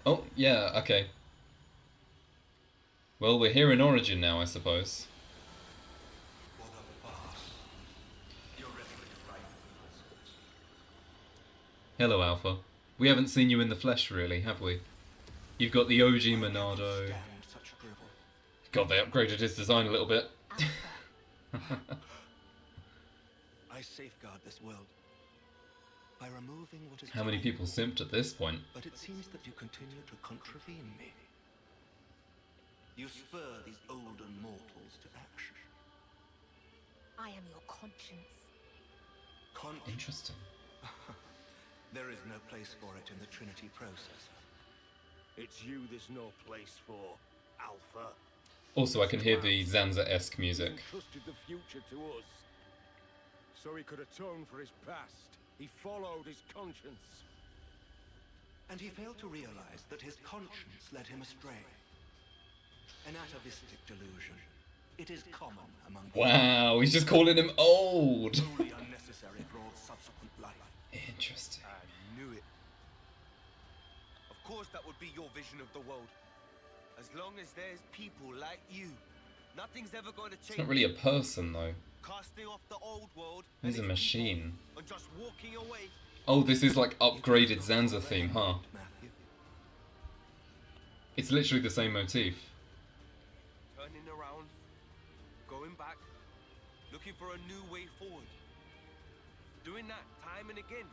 Oh, yeah, okay. Well, we're here in Origin now, I suppose. What a farce. Your rhetoric is rife with falsehoods. Hello, Alpha. We haven't seen you in the flesh, really, have we? You've got the OG How can you Monado. stand such drivel? God, they upgraded his design a little bit. I safeguard this world by removing what is How many behind people me. simped at this point? But it seems that you continue to contravene me. You spur these olden mortals to action. I am your conscience. Interesting. There is no place for it in the Trinity processor. It's you there's no place for, Alpha. Also, I can hear the Zanza-esque music. He entrusted the future to us, so he could atone for his past. He followed his conscience. And he failed to realize that his conscience led him astray. An atavistic delusion. It is common among Wow, he's just calling him old! wholly unnecessary for all subsequent life. Interesting. I knew it. Of course that would be your vision of the world. As long as there's people like you, nothing's ever going to change. It's not really a person, though. Casting off the old world He's a and its machine. people and just walking away. Oh, this is like upgraded Zanza theme, huh? Matthew. It's literally the same motif. Turning around, going back, looking for a new way forward. Doing that time and again.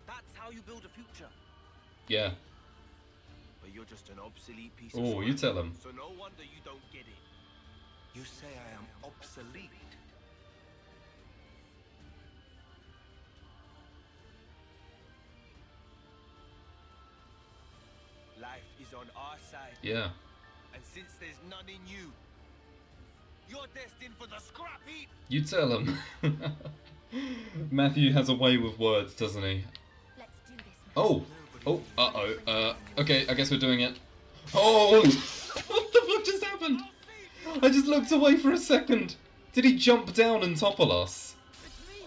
That's how you build a future. Yeah. But you're just an obsolete piece of Oh, you swine, tell him. So no wonder you don't get it. You say I am obsolete. Life is on our side. Yeah. And since there's none in you, you're destined for the scrap heap. You tell him. Matthew has a way with words, doesn't he? Let's do this. Oh! Oh, uh-oh. Okay, I guess we're doing it. Oh! What the fuck just happened? I just looked away for a second. Did he jump down and topple us?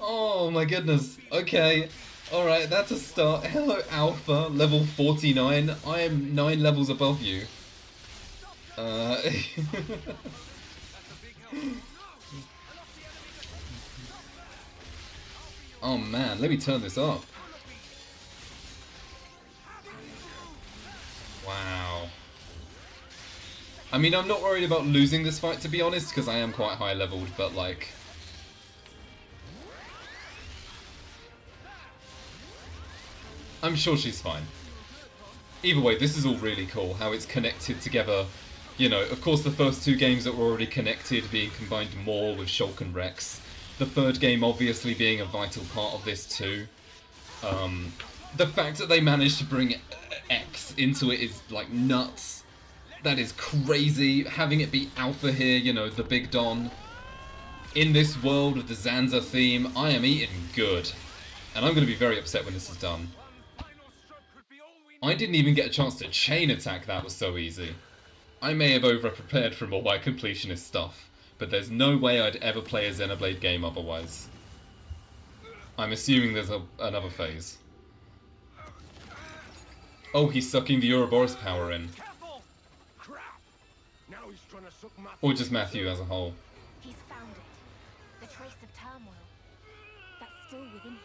Oh my goodness. Okay. Alright, that's a start. Hello, Alpha, level 49. I am 9 levels above you. Oh man, let me turn this up. Wow. I mean, I'm not worried about losing this fight, to be honest, because I am quite high leveled, but like... I'm sure she's fine. Either way, this is all really cool, how it's connected together. You know, of course the first two games that were already connected being combined more with Shulk and Rex. The third game obviously being a vital part of this too. The fact that they managed to bring X into it is like nuts. That is crazy. Having it be Alpha here, you know, the Big Don. In this world of the Zanza theme, I am eating good. And I'm going to be very upset when this is done. I didn't even get a chance to chain attack, that was so easy. I may have over-prepared from all my completionist stuff, but there's no way I'd ever play a Xenoblade game otherwise. I'm assuming there's another phase. Oh, he's sucking the Ouroboros power in. Now he's trying to suck Matthew. Or just Matthew as a whole. He's found it. The trace of turmoil that's still within him.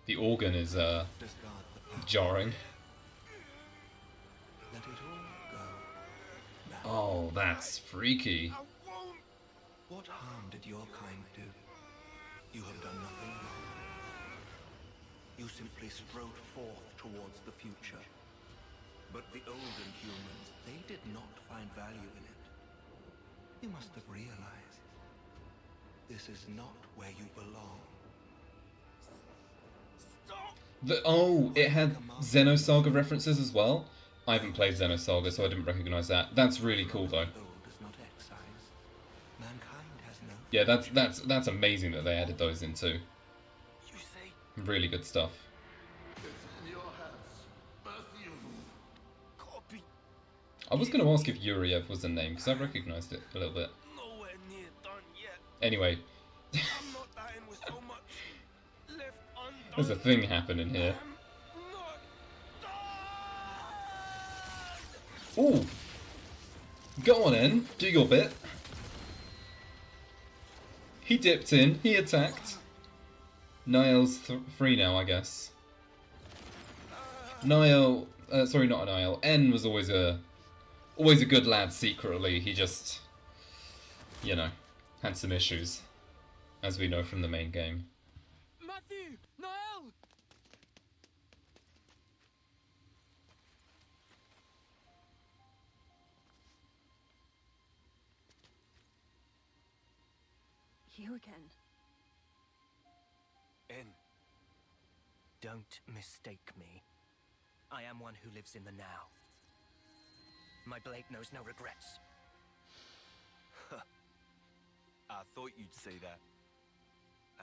The organ is, Discard the past. jarring. Let it all go. Matthew. Oh, that's freaky. What harm did your kind do? You have done nothing wrong. You simply strode forth towards the future. But the olden humans, they did not find value in it. You must have realized this is not where you belong. Oh, it had Xenosaga references as well. I haven't played Xenosaga, so I didn't recognise that. That's really cool, though. Old is not excise. Mankind has no. Yeah, that's amazing that they added those in too. You say Really good stuff. In your hands, Matthew. copy I was going to ask if Yuriev was the name, because I recognised it a little bit. nowhere near done yet. Anyway, I'm not dying with so much left There's a thing happening here. Ooh! Go on in, do your bit. He dipped in, he attacked. Niall's free now, I guess. Niall, sorry, not Niall. N was always a good lad secretly. He just, you know, had some issues, as we know from the main game. Matthew! Niall! You again. En, don't mistake me. I am one who lives in the now. My blade knows no regrets. I thought you'd say that.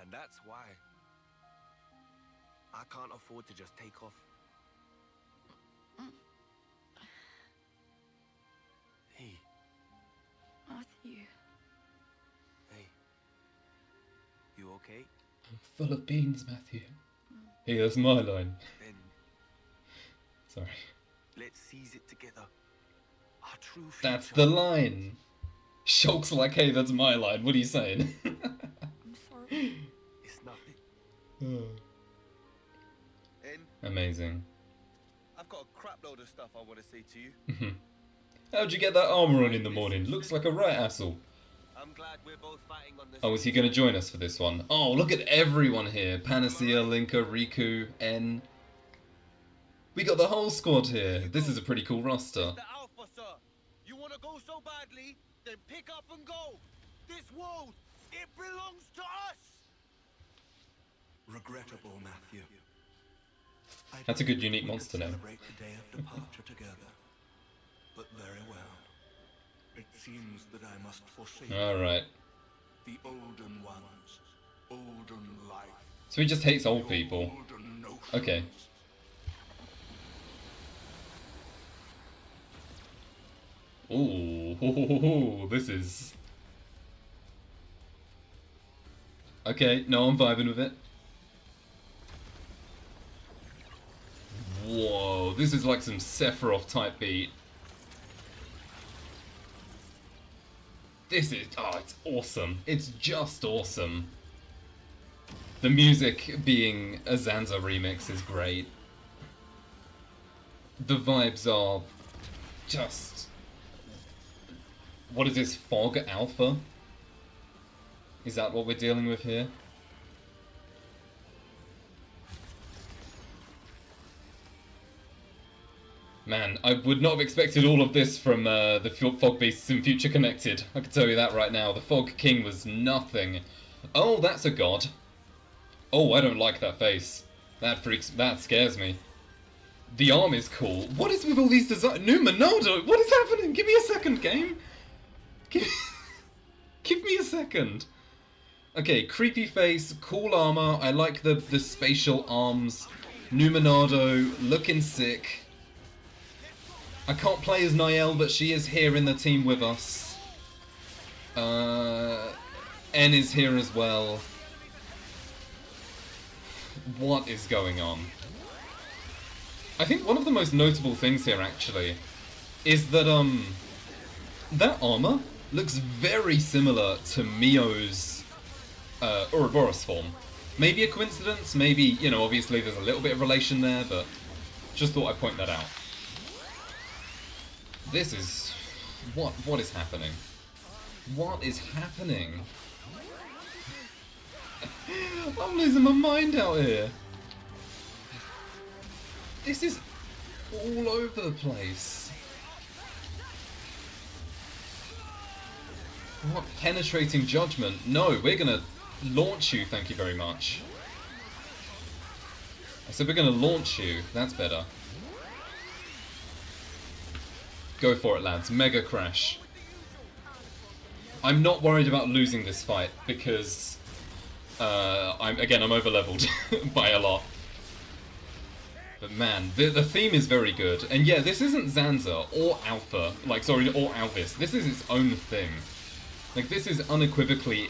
And that's why I can't afford to just take off. Hey. Matthew. Hey. You okay? I'm full of beans, Matthew. Hey, that's my line. Then Sorry. let's seize it together. Our true future. That's the line. Shulk's like, hey, that's my line. What are you saying? I'm sorry. It's nothing. En, Amazing. I've got a crap load of stuff I want to say to you. How'd you get that armor on in the morning? Looks like a right asshole. I'm glad we're both fighting on this. Oh, is he going to join us for this one? Oh, look at everyone here. Panacea, Linka, Riku, N. We got the whole squad here. This is a pretty cool roster. The Alpha, sir. You want to go so badly? Then pick up and go. This world, it belongs to us. Regrettable, Matthew. That's a good unique monster name. Celebrate the day of departure together. But very well. It seems that I must forsake Alright. the olden ones, olden life. So he just hates old people. Olden notions. Okay. Ooh, this is... Okay, no, I'm vibing with it. Whoa, this is like some Sephiroth type beat. This is, oh, it's awesome. It's just awesome. The music being a Zanza remix is great. The vibes are just... What is this, Fog Alpha? Is that what we're dealing with here? Man, I would not have expected all of this from the Fog Beasts in Future Connected. I can tell you that right now. The Fog King was nothing. Oh, that's a god. Oh, I don't like that face. That scares me. The arm is cool. What is with all these designs? New Monado! What is happening? Give me a second, game. Give me a second. Okay, creepy face, cool armor. I like the spatial arms. New Monado, looking sick. I can't play as Niall, but she is here in the team with us. N is here as well. What is going on? I think one of the most notable things here, actually, is that, that armor looks very similar to Mio's, Ouroboros form. Maybe a coincidence, maybe, you know, obviously there's a little bit of relation there, but just thought I'd point that out. This is... What is happening? What is happening? I'm losing my mind out here. This is all over the place. What penetrating judgment? No, we're gonna launch you, thank you very much. I said we're gonna launch you. That's better. Go for it, lads. Mega Crash. I'm not worried about losing this fight because I'm over-leveled by a lot. But man, the theme is very good. And yeah, this isn't Zanza or Alpha, like, sorry, or Alvis. This is its own thing. Like, this is unequivocally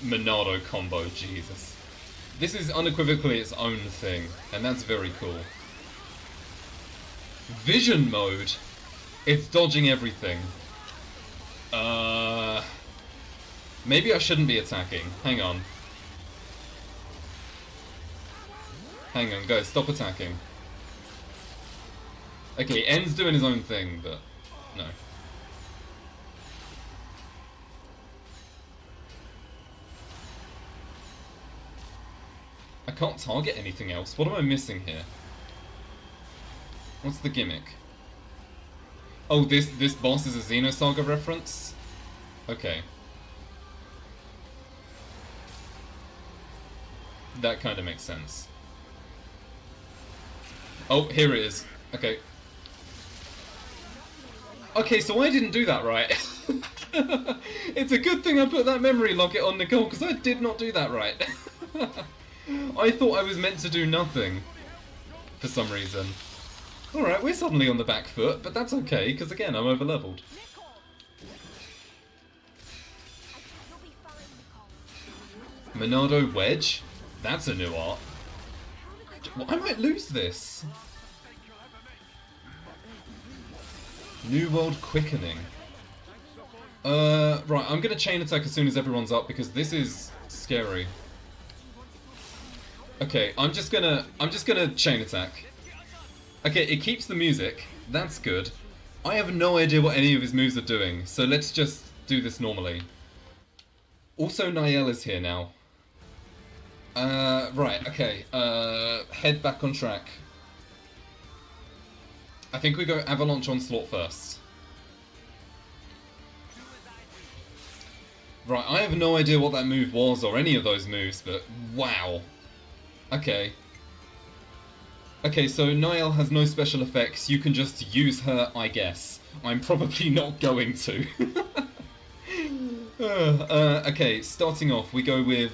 Monado combo, Jesus. This is unequivocally its own thing, and that's very cool. Vision mode. It's dodging everything. Maybe I shouldn't be attacking. Hang on. Hang on, guys, stop attacking. Okay, N's doing his own thing, but no. I can't target anything else. What am I missing here? What's the gimmick? Oh, this boss is a Xenosaga reference? Okay. That kind of makes sense. Oh, here it is. Okay. Okay, so I didn't do that right. It's a good thing I put that memory locket on Nicole, because I did not do that right. I thought I was meant to do nothing. For some reason. Alright, we're suddenly on the back foot, but that's okay, because again, I'm over-leveled. Monado Wedge? That's a new art. I might lose this. New World Quickening. Right, I'm gonna chain attack as soon as everyone's up because this is scary. Okay, I'm just gonna chain attack. Okay, it keeps the music. That's good. I have no idea what any of his moves are doing, so let's just do this normally. Also, Niall is here now. Right, okay. Head back on track. I think we go Avalanche Onslaught first. Right, I have no idea what that move was, or any of those moves, but wow. Okay. Okay, so Niall has no special effects, you can just use her, I guess. I'm probably not going to. Okay, starting off, we go with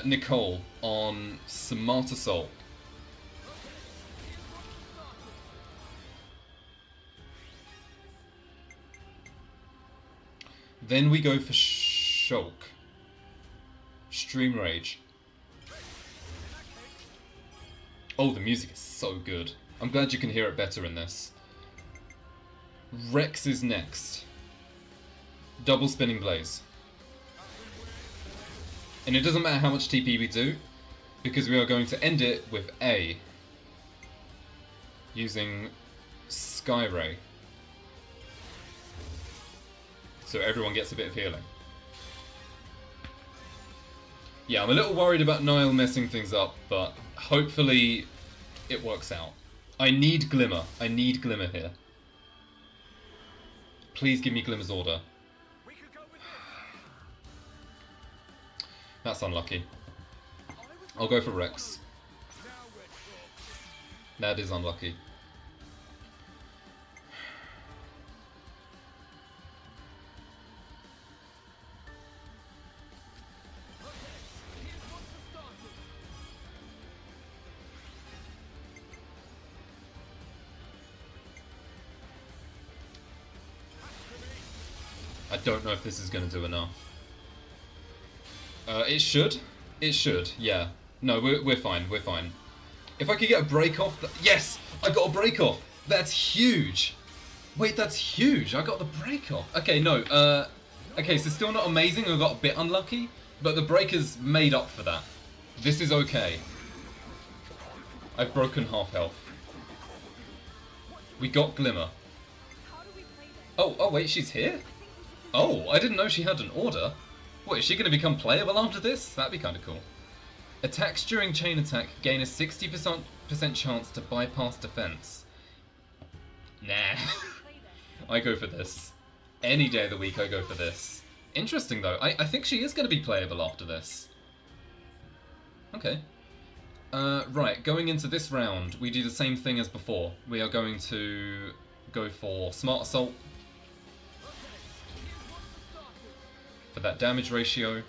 Nicole on Smart Assault. Then we go for Shulk. Stream Rage. Oh, the music is so good. I'm glad you can hear it better in this. Rex is next. Double Spinning Blaze. And it doesn't matter how much TP we do, because we are going to end it with A. Using Sky Ray. So everyone gets a bit of healing. Yeah, I'm a little worried about Niall messing things up, but hopefully it works out. I need Glimmer. I need Glimmer here. Please give me Glimmer's order. That's unlucky. I'll go for Rex. That is unlucky. I don't know if this is going to do enough. It should. It should, yeah. No, we're fine, we're fine. If I could get a break off... Yes! I got a break off! That's huge! Wait, that's huge! I got the break off! Okay, no, okay, so still not amazing, I got a bit unlucky, but the break has made up for that. This is okay. I've broken half health. We got Glimmer. Oh, wait, she's here? Oh, I didn't know she had an order. What, is she going to become playable after this? That'd be kind of cool. Attacks during chain attack gain a 60% chance to bypass defense. Nah. I go for this. Any day of the week I go for this. Interesting though, I think she is going to be playable after this. Okay. Right, going into this round, we do the same thing as before. We are going to go for Smart Assault. For that damage ratio.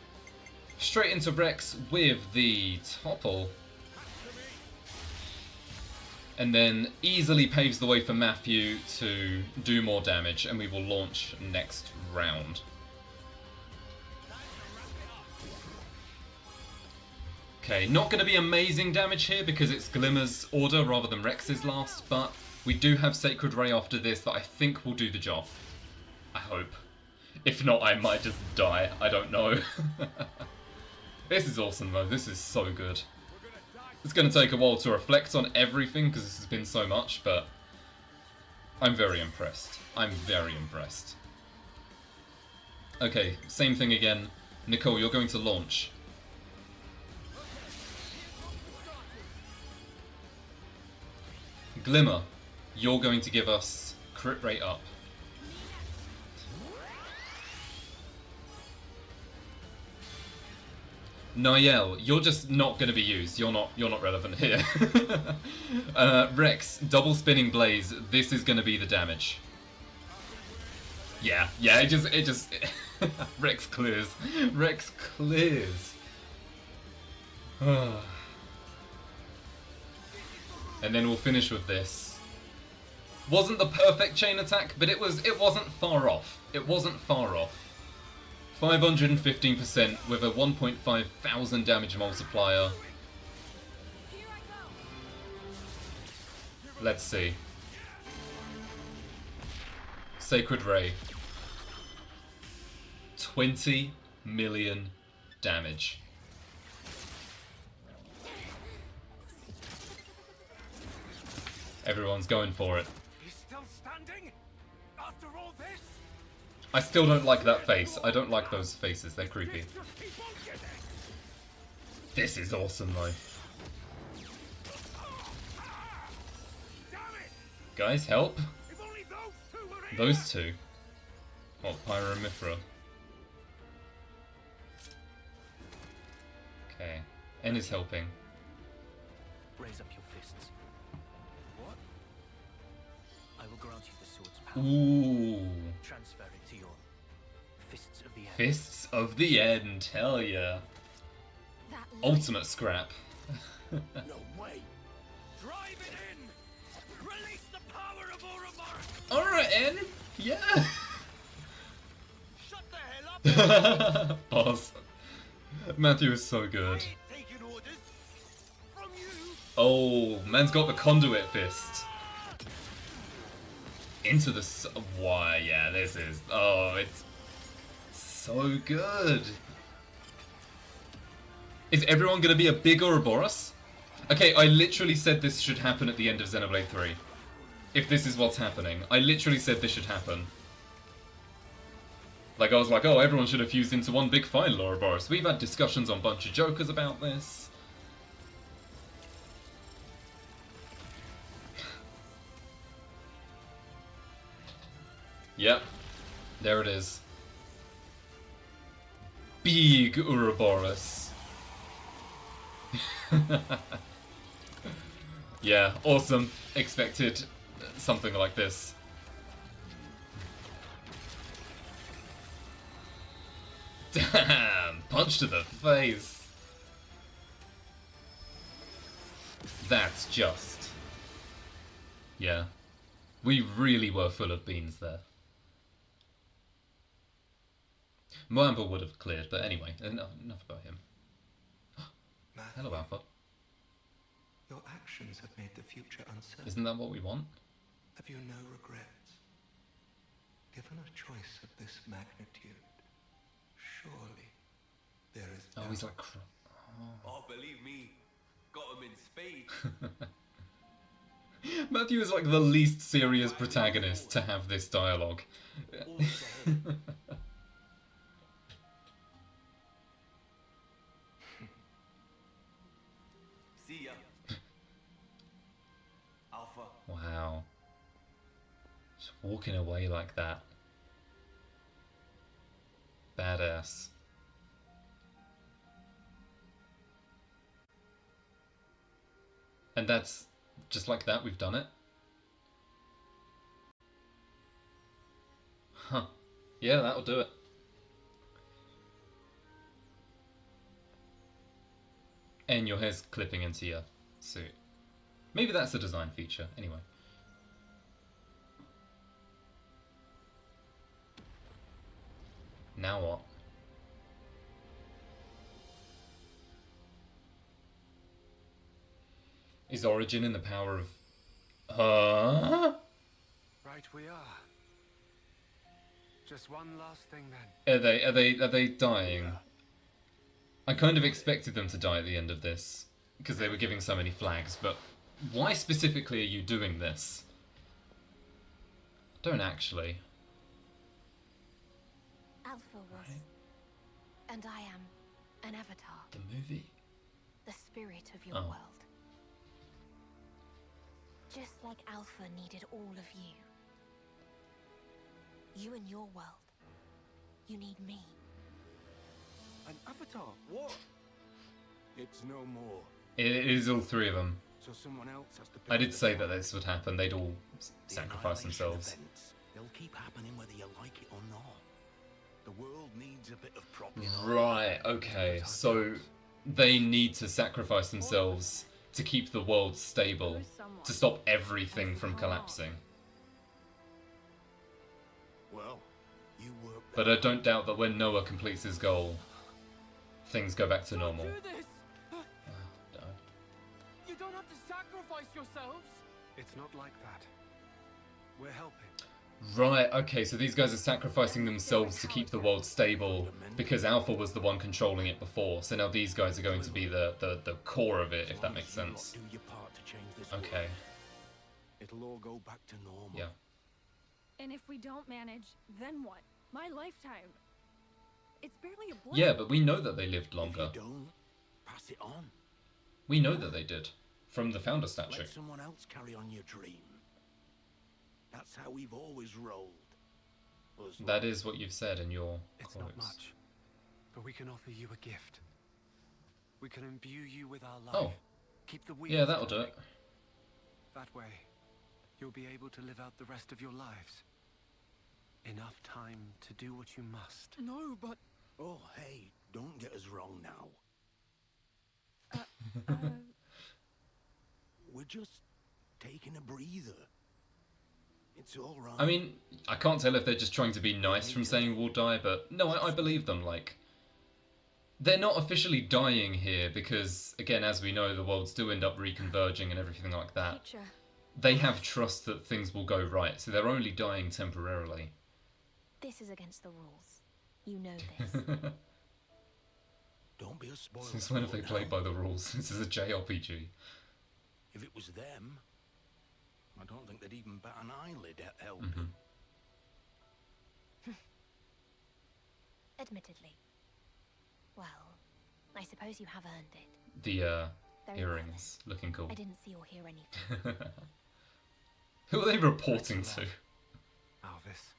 Straight into Rex with the Topple. And then easily paves the way for Matthew to do more damage, and we will launch next round. Okay, not going to be amazing damage here because it's Glimmer's order rather than Rex's last, but we do have Sacred Ray after this that I think will do the job. I hope. If not, I might just die. I don't know. This is awesome though. This is so good. It's going to take a while to reflect on everything because this has been so much, but I'm very impressed. I'm very impressed. Okay, same thing again. Nicole, you're going to launch. Glimmer, you're going to give us crit rate up. Niall, you're just not going to be used. You're not relevant here. Rex, double spinning blaze. This is going to be the damage. Yeah. It just Rex clears. Rex clears. And then we'll finish with this. Wasn't the perfect chain attack, but it wasn't far off. It wasn't far off. 515% with a 1.5 thousand damage multiplier. Let's see. Sacred Ray. 20 million damage. Everyone's going for it. He's still standing? After all this? I still don't like that face. I don't like those faces. They're creepy. This is awesome though. Guys, help. Those two. What, Pyro and Mithra? Okay. N is helping. Raise up your fists. What? I will grant you the sword's power. Ooh. Transfer it to your fists of the end. Fists of the End. Hell yeah. Ultimate scrap. No way. Drive it in. Release the power of Ouroboros. Alright, N. Yeah. Shut the hell up. Boss. Matthew is so good. Taking orders from you. Oh, man's got the conduit fist. Into the... Why, yeah, this is... Oh, it's so good. Is everyone going to be a big Ouroboros? Okay, I literally said this should happen at the end of Xenoblade 3. If this is what's happening. I literally said this should happen. Like, I was like, oh, everyone should have fused into one big final Ouroboros. We've had discussions on Bunch of Jokers about this. Yep. There it is. Big Ouroboros. Yeah, awesome. Expected something like this. Damn! Punch to the face. That's just... Yeah. We really were full of beans there. Moamba would have cleared, but anyway, enough about him. Matthew, Hello, Alpha. your actions have made the future uncertain. Isn't that what we want? Have you no regrets? Given a choice of this magnitude, surely there is Oh, no... he's like... Oh, believe me, got him in spades. Matthew is like the least serious protagonist to have this dialogue. See ya. Alpha. Wow. Just walking away like that. Badass. And that's just like that, we've done it. Huh. Yeah, that'll do it. And your hair's clipping into your suit. Maybe that's a design feature, anyway. Now what? Is Origin in the power of... Huh? Right we are. Just one last thing then. Are they dying? I kind of expected them to die at the end of this, because they were giving so many flags, but why specifically are you doing this? Don't actually. Alpha was, and I am, an avatar. The movie? The spirit of your Oh. world. Just like Alpha needed all of you. You and your world. You need me. An avatar? What? It's no more. It is all three of them. So someone else has to I pick did the say that fight. this would happen. They'd all The sacrifice annihilation themselves. events, they'll keep happening whether you like it or not. The world needs a bit of propping up. Right, okay. So they need to sacrifice themselves to keep the world stable, to stop everything from collapsing. Well, you work But I don't doubt that when Noah completes his goal, things go back to normal. Do this! No. You don't have to sacrifice yourselves! It's not like that. We're helping. Right, okay, so these guys are sacrificing themselves to keep the world stable because Alpha was the one controlling it before, so now these guys are going to be the core of it, if that makes sense. Do your part to change this Okay, world, it'll all go back to normal. yeah. And if we don't manage, then what? My lifetime. It's barely a blink. Yeah, but we know that they lived If longer. you don't, pass it on. We know that they did. From the founder statue. Let someone else carry on your dream. That's how we've always rolled. Us That is what you've said in your It's quotes. not much. But we can offer you a gift. We can imbue you with our life. Oh. Keep the wheels Yeah, that'll do turning. it. That way, you'll be able to live out the rest of your lives. Enough time to do what you must. No, but Oh, hey, don't get us wrong now. We're just taking a breather. It's all right. I mean, I can't tell if they're just trying to be nice from saying we'll die, but no, I believe them, like... They're not officially dying here because, again, as we know, the worlds do end up reconverging and everything like that. Teacher, They have trust that things will go right, so they're only dying temporarily. this is against the rules. You know this. Don't be a spoiler. Since when have they sport played now. by the rules? This is a JRPG. If it was them, I don't think they'd even bat an eyelid at helping. Admittedly. Well, I suppose you have earned it. The, Very earrings. Looking cool. I didn't see or hear anything. Who are they reporting to? Alvis.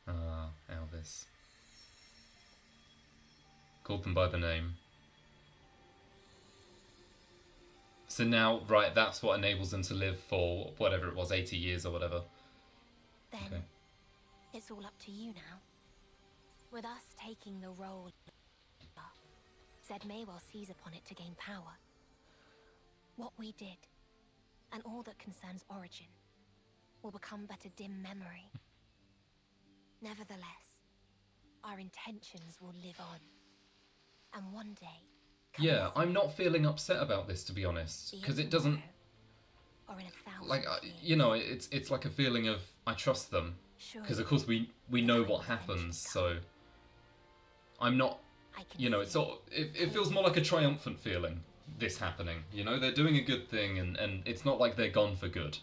Ah, Elvis. Called them by the name. So now, right, that's what enables them to live for whatever it was, 80 years or whatever. Then, Okay. it's all up to you now. With us taking the role, Zed may well seize upon it to gain power. What we did, and all that concerns Origin, will become but a dim memory. Nevertheless, our intentions will live on. And one day... come Yeah, this I'm way, not feeling upset about this, to be honest, be because it it doesn't... tomorrow, or in 1,000 Like, years. you know, it's like a feeling of, I trust them. Because, of course, we know what happens, so... I'm not... I can You know, it's see sort of, it feels more like a triumphant feeling, this happening. You know, they're doing a good thing, and it's not like they're gone for good.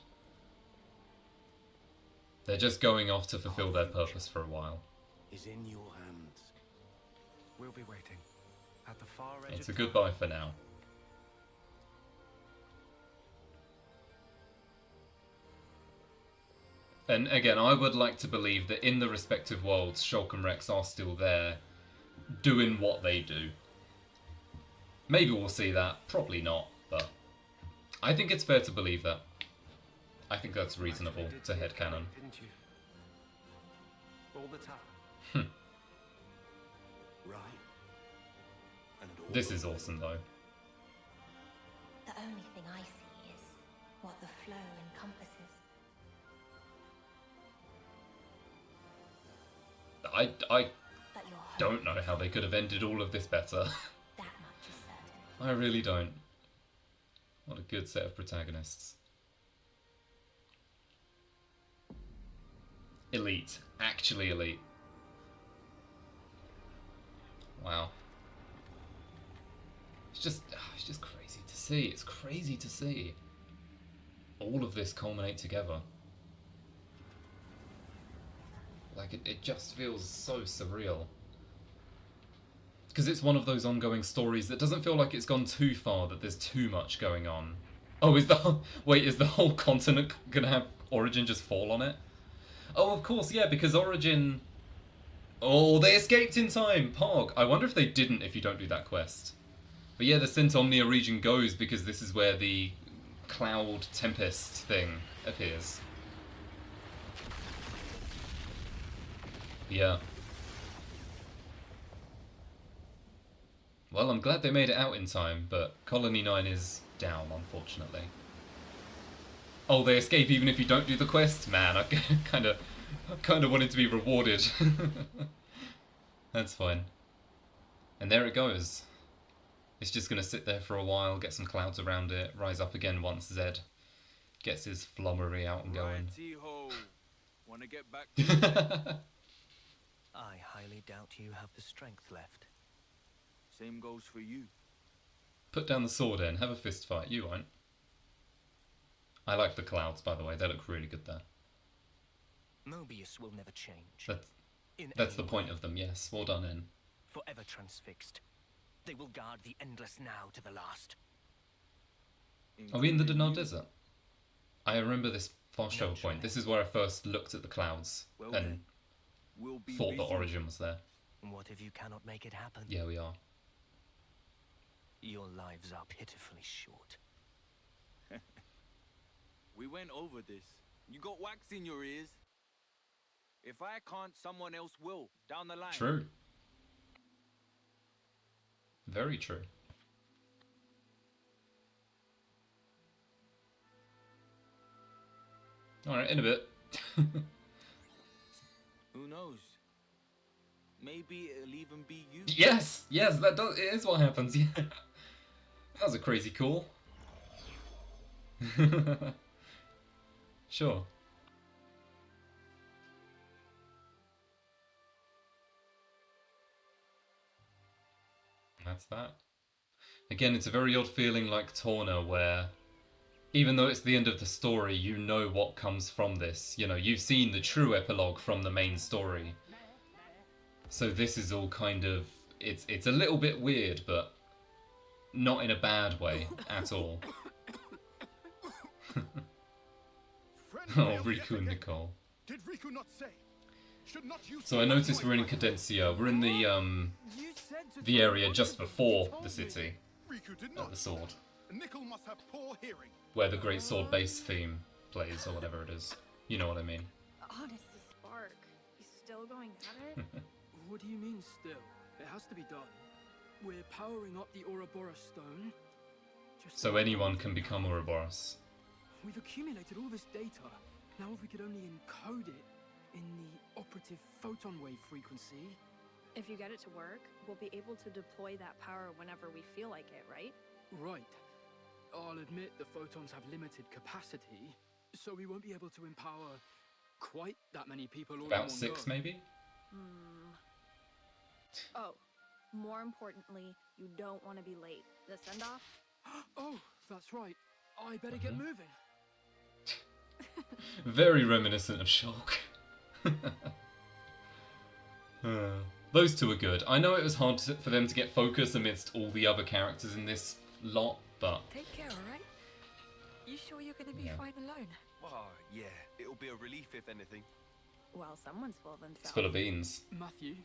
They're just going off to fulfill their purpose for a while. Is in your hands. We'll be waiting. At the far edge It's a of goodbye for now. And again, I would like to believe that in the respective worlds, Shulk and Rex are still there, doing what they do. Maybe we'll see that, probably not, but I think it's fair to believe that. I think that's reasonable to headcanon. Didn't you? All the time. Right. And all This the is way. awesome though. The only thing I see is what the flow encompasses. I But your hope, don't know how they could have ended all of this better. that much is certain. I really don't. What a good set of protagonists. Elite. Actually elite. Wow. It's just crazy to see. It's crazy to see all of this culminate together. Like, it just feels so surreal. Because it's one of those ongoing stories that doesn't feel like it's gone too far, that there's too much going on. Oh, is the whole continent gonna have Origin just fall on it? Oh, of course, yeah, because Origin... Oh, they escaped in time! Pog! I wonder if they didn't if you don't do that quest. But yeah, the Sint Omnia region goes because this is where the Cloud Tempest thing appears. Yeah. Well, I'm glad they made it out in time, but Colony 9 is down, unfortunately. Oh, they escape even if you don't do the quest? Man, I kind of wanted to be rewarded. That's fine. And there it goes. It's just going to sit there for a while, get some clouds around it, rise up again once Zed gets his flummery out and going. Righty-ho. Wanna get back to it? I highly doubt you have the strength left. Same goes for you. Put down the sword in, have a fist fight, you won't. I like the clouds, by the way, they look really good there. Mobius will never change. That's the point of them, yes. Well done, in. Forever transfixed. They will guard the Endless now to the last. Are we in the Dinar Desert? I remember this Farshow point. This is where I first looked at the clouds and thought that Origin was there. What if you cannot make it happen? Yeah, we are. Your lives are pitifully short. We went over this. You got wax in your ears. If I can't, someone else will, down the line. True. Very true. Alright, in a bit. Who knows? Maybe it'll even be you. Yes! Yes, it is what happens, yeah. That was a crazy call. Sure. That's that. Again, it's a very odd feeling like Torna, where even though it's the end of the story, you know what comes from this. You know, you've seen the true epilogue from the main story. So this is all kind of... It's a little bit weird, but not in a bad way at all. Oh, Riku and Nicole. Did Riku not say? Should not you So I noticed we're in Cadencia. We're in the area just before the city, the sword, Nickel must have poor hearing. where the Great Sword bass theme plays, or whatever it is. You know what I mean. Honest as spark. He's still going at it? What do you mean still? It has to be done. We're powering up the Ouroboros stone. So anyone can become Ouroboros. We've accumulated all this data. Now if we could only encode it in the operative photon wave frequency. If you get it to work, we'll be able to deploy that power whenever we feel like it, right? Right. I'll admit the photons have limited capacity, so we won't be able to empower quite that many people all in About one 6, go. maybe? Oh, more importantly, you don't want to be late. The send-off? Oh, that's right. I better get moving. Very reminiscent of Shulk. Those two are good. I know it was hard for them to get focus amidst all the other characters in this lot, but... Take care, alright? You sure you're gonna be fine alone? Oh, yeah. It'll be a relief if anything. Well, someone's full of It's themselves. full of beans. Matthew,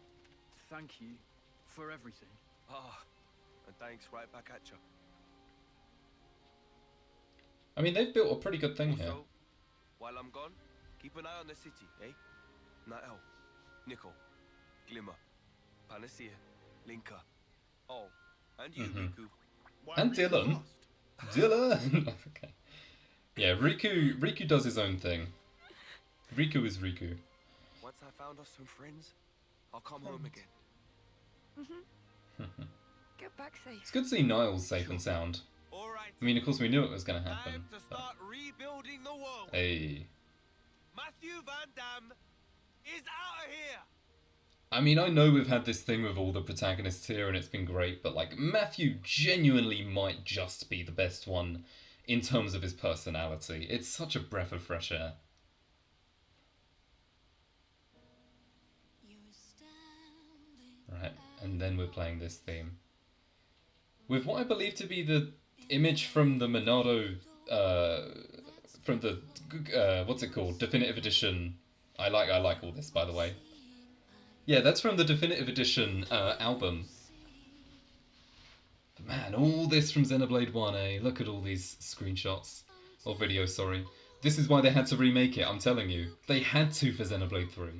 thank you for everything. Ah, and thanks right back at you. I mean, they've built a pretty good thing here. Also, while I'm gone, keep an eye on the city, eh? Nael, Nickel, Glimmer, Panacea, Linka. Oh, and you, Riku. And Dylan. Dylan! Okay. Yeah, Riku does his own thing. Riku is Riku. Once I found us some friends, I'll come home again. Get back safe. It's good to see Niles safe and sound. All right. I mean, of course we knew it was going to happen. Time to start rebuilding the world. Hey. Matthew Van Damme is out of here. I mean, I know we've had this thing with all the protagonists here and it's been great, but like Matthew genuinely might just be the best one in terms of his personality. It's such a breath of fresh air. Right, and then we're playing this theme. With what I believe to be the image from the Monado, from the, what's it called? Definitive Edition. I like all this, by the way. Yeah, that's from the Definitive Edition album. But man, all this from Xenoblade 1, Look at all these screenshots. Or videos, sorry. This is why they had to remake it, I'm telling you. They had to for Xenoblade 3.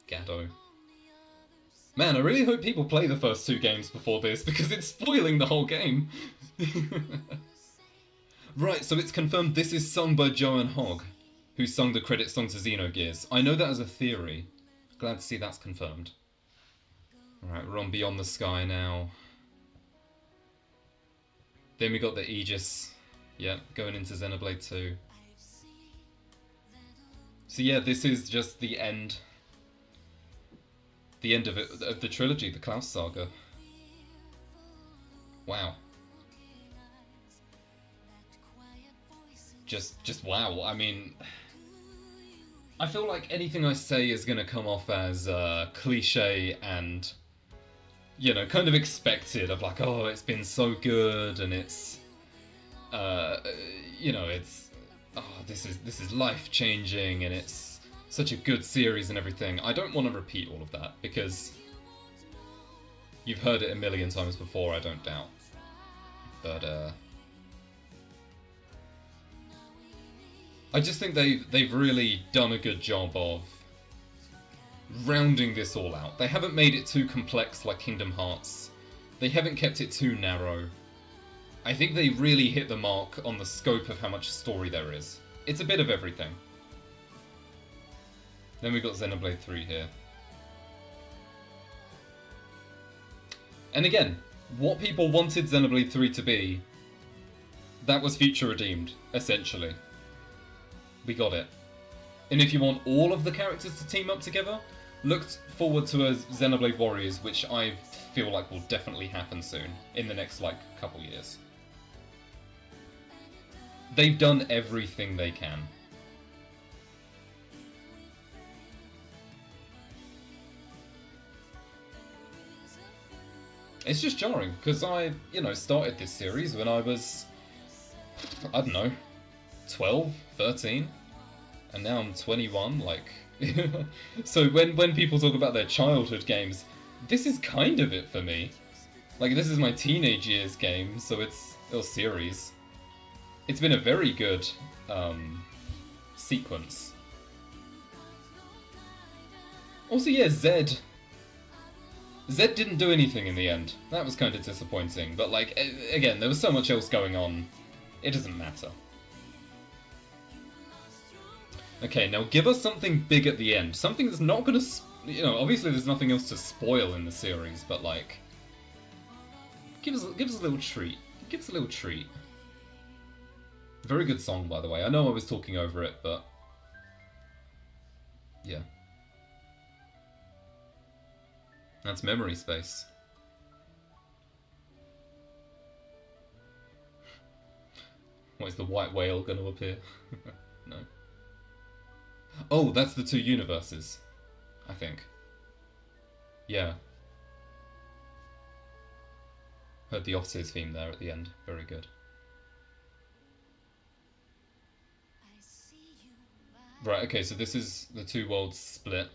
Gado. Man, I really hope people play the first 2 games before this, because it's spoiling the whole game. Right, so it's confirmed this is sung by Joan Hogg, who sung the credit song to Xenogears. I know that as a theory. Glad to see that's confirmed. Alright, we're on Beyond the Sky now. Then we got the Aegis. Yeah, going into Xenoblade 2. So yeah, this is just the end. The end of it, of the trilogy, the Klaus saga. Wow. Just wow. I mean, I feel like anything I say is gonna come off as cliche and, you know, kind of expected. Of like, oh, it's been so good, and it's, you know, it's, oh, this is life changing, and it's such a good series and everything. I don't want to repeat all of that because you've heard it a million times before, I don't doubt. But I just think they've really done a good job of rounding this all out. They haven't made it too complex like Kingdom Hearts. They haven't kept it too narrow. I think they really hit the mark on the scope of how much story there is. It's a bit of everything. Then we got Xenoblade 3 here. And again, what people wanted Xenoblade 3 to be, that was future redeemed, essentially. We got it. And if you want all of the characters to team up together, look forward to a Xenoblade Warriors, which I feel like will definitely happen soon, in the next, like, couple years. They've done everything they can. It's just jarring, because I, you know, started this series when I was, I don't know, 12, 13, and now I'm 21, like, so when people talk about their childhood games, this is kind of it for me. Like, this is my teenage years game, so it's, or series. It's been a very good, sequence. Also, yeah, Zed didn't do anything in the end. That was kind of disappointing, but like, again, there was so much else going on, it doesn't matter. Okay, now give us something big at the end. Something that's not gonna, you know, obviously there's nothing else to spoil in the series, but like, give us a little treat. Give us a little treat. Very good song, by the way. I know I was talking over it, but yeah. That's memory space. What, is the white whale going to appear? No. Oh, that's the 2 universes, I think. Yeah. Heard the officer's theme there at the end. Very good. Right, okay, so this is the 2 worlds split.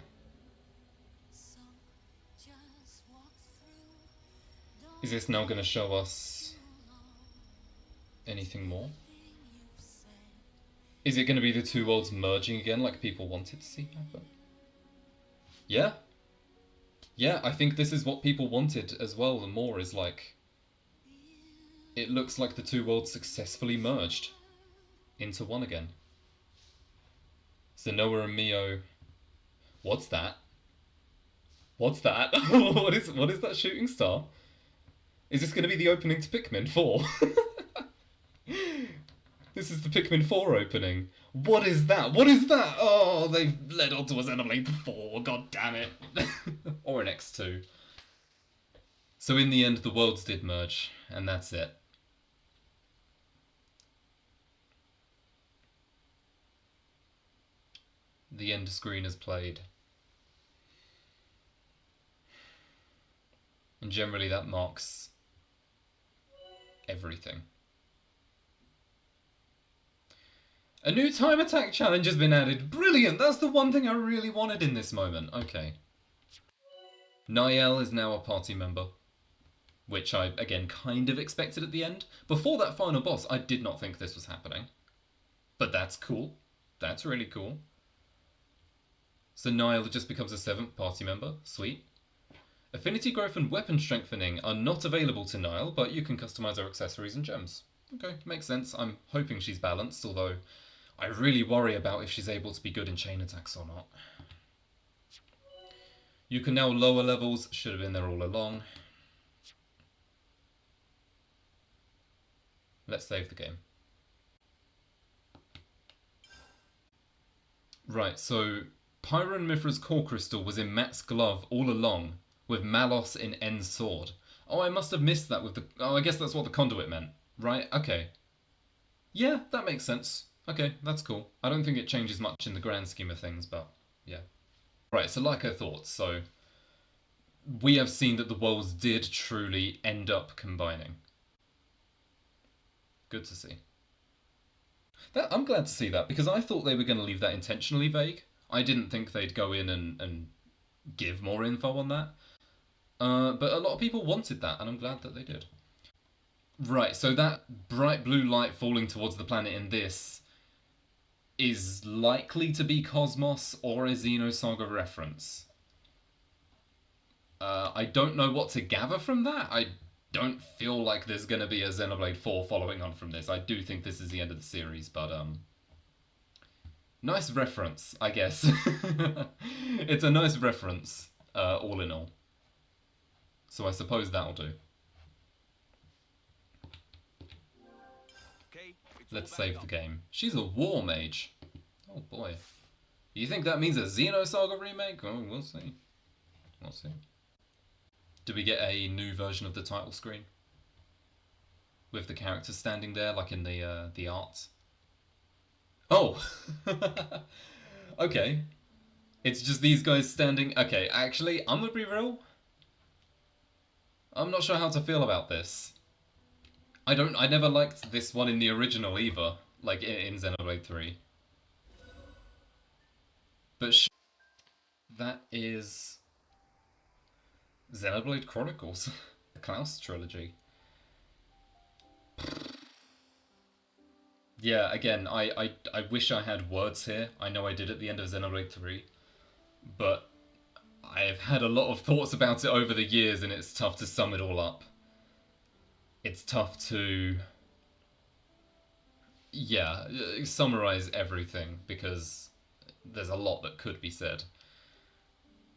Is this now going to show us anything more? Is it going to be the 2 worlds merging again like people wanted to see happen? Yeah. Yeah, I think this is what people wanted as well, and more is like, it looks like the 2 worlds successfully merged into one again. Zenoa and Mio. What's that? What's that? What is that shooting star? Is this going to be the opening to Pikmin 4? This is the Pikmin 4 opening. What is that? What is that? Oh, they've led on to a Xenoblade 4. God damn it. Or an X2. So in the end, the worlds did merge, and that's it. The end screen is played. And generally that marks everything. A new time attack challenge has been added. Brilliant! That's the one thing I really wanted in this moment. Okay. Niall is now a party member. Which I, again, kind of expected at the end. Before that final boss, I did not think this was happening. But that's cool. That's really cool. So Niall just becomes a 7th party member. Sweet. Affinity growth and weapon strengthening are not available to Niall, but you can customize her accessories and gems. Okay, makes sense. I'm hoping she's balanced, although I really worry about if she's able to be good in chain attacks or not. You can now lower levels, should have been there all along. Let's save the game. Right, so Pyro and Mithra's core crystal was in Matt's glove all along, with Malos in N's sword. Oh, I must have missed that with the... Oh, I guess that's what the conduit meant. Right, okay. Yeah, that makes sense. Okay, that's cool. I don't think it changes much in the grand scheme of things, but yeah. Right, so like I thought, so we have seen that the worlds did truly end up combining. Good to see. I'm glad to see that, because I thought they were going to leave that intentionally vague. I didn't think they'd go in and give more info on that. But a lot of people wanted that, and I'm glad that they did. Right, so that bright blue light falling towards the planet in this is likely to be Cosmos or a Xenosaga reference. I don't know what to gather from that. I don't feel like there's going to be a Xenoblade 4 following on from this. I do think this is the end of the series, but nice reference, I guess. It's a nice reference, all in all. So I suppose that'll do. Let's save the game. She's a war mage. Oh boy. You think that means a Xenosaga remake? Oh, we'll see. We'll see. Do we get a new version of the title screen? With the characters standing there, like in the art? Oh! Okay. It's just these guys standing... Okay, actually, I'm gonna be real. I'm not sure how to feel about this. I never liked this one in the original either, like in Xenoblade 3. But that is Xenoblade Chronicles, the Klaus trilogy. Yeah, again, I wish I had words here. I know I did at the end of Xenoblade 3, but I've had a lot of thoughts about it over the years, and it's tough to sum it all up. It's tough to, yeah, summarize everything, because there's a lot that could be said.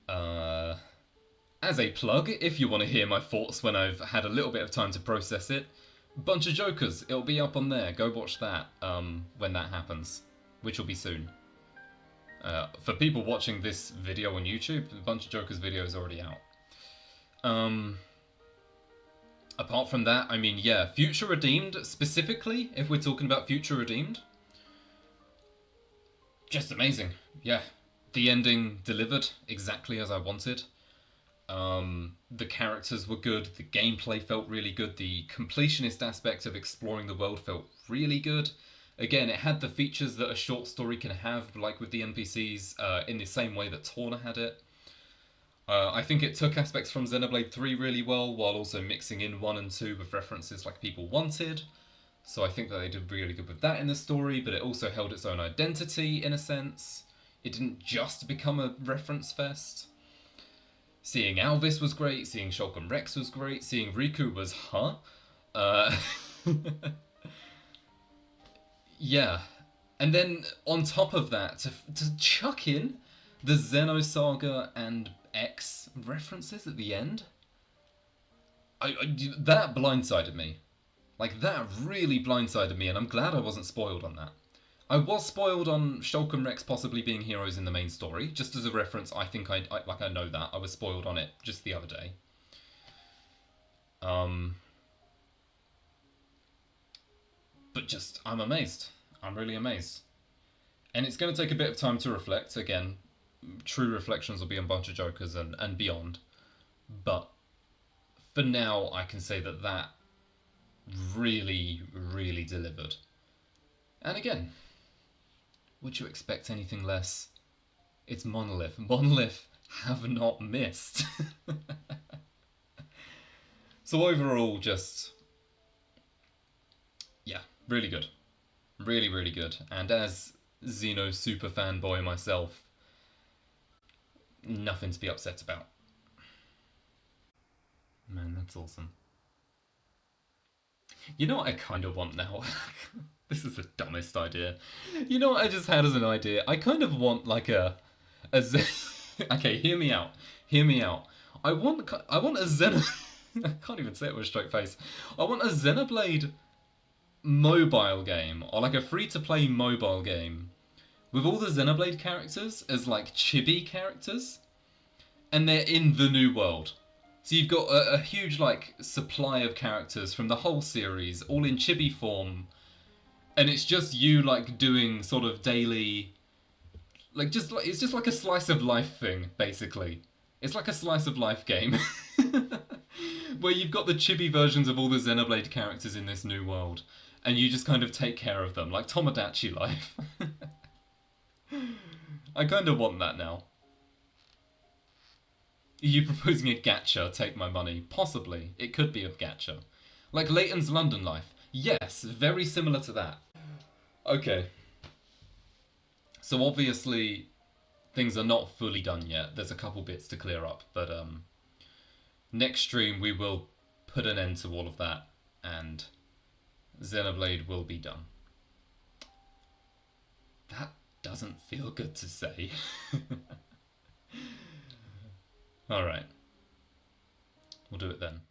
As a plug, if you want to hear my thoughts when I've had a little bit of time to process it, Bunch of Jokers, it'll be up on there. Go watch that when that happens, which will be soon. For people watching this video on YouTube, the Bunch of Jokers video is already out. Apart from that, I mean, yeah, Future Redeemed, specifically, if we're talking about Future Redeemed, just amazing. Yeah, the ending delivered exactly as I wanted. The characters were good, the gameplay felt really good, the completionist aspect of exploring the world felt really good. Again, it had the features that a short story can have, like with the NPCs, in the same way that Torna had it. I think it took aspects from Xenoblade 3 really well, while also mixing in 1 and 2 with references like people wanted. So I think that they did really good with that in the story, but it also held its own identity, in a sense. It didn't just become a reference fest. Seeing Alvis was great, seeing Shulk and Rex was great, seeing Riku was, huh? Yeah. And then, on top of that, to chuck in the Xenosaga and X references at the end? That blindsided me. Like, that really blindsided me, and I'm glad I wasn't spoiled on that. I was spoiled on Shulk and Rex possibly being heroes in the main story. Just as a reference, I think I know that. I was spoiled on it just the other day. But just, I'm amazed. I'm really amazed. And it's going to take a bit of time to reflect. Again, true reflections will be on Bunch of Jokers and beyond. But for now, I can say that that really, really delivered. And again, would you expect anything less? It's Monolith. Monolith have not missed. So overall, just... yeah, really good. Really, really good. And as Xeno super fanboy myself, nothing to be upset about. Man, that's awesome. You know what I kind of want now? This is the dumbest idea. You know what I just had as an idea? I kind of want like a okay, hear me out. Hear me out. I want a I can't even say it with a straight face. I want a Xenoblade mobile game, or like a free-to-play mobile game, with all the Xenoblade characters as like chibi characters, and they're in the new world. So you've got a huge like supply of characters from the whole series, all in chibi form, and it's just you like doing sort of daily, like it's just like a slice of life thing, basically. It's like a slice of life game. Where you've got the chibi versions of all the Xenoblade characters in this new world, and you just kind of take care of them, like Tomodachi life. I kind of want that now. Are you proposing a gacha, take my money? Possibly. It could be a gacha. Like Leighton's London life. Yes, very similar to that. Okay. So obviously, things are not fully done yet. There's a couple bits to clear up, but next stream we will put an end to all of that, and Xenoblade will be done. That doesn't feel good to say. Alright. We'll do it then.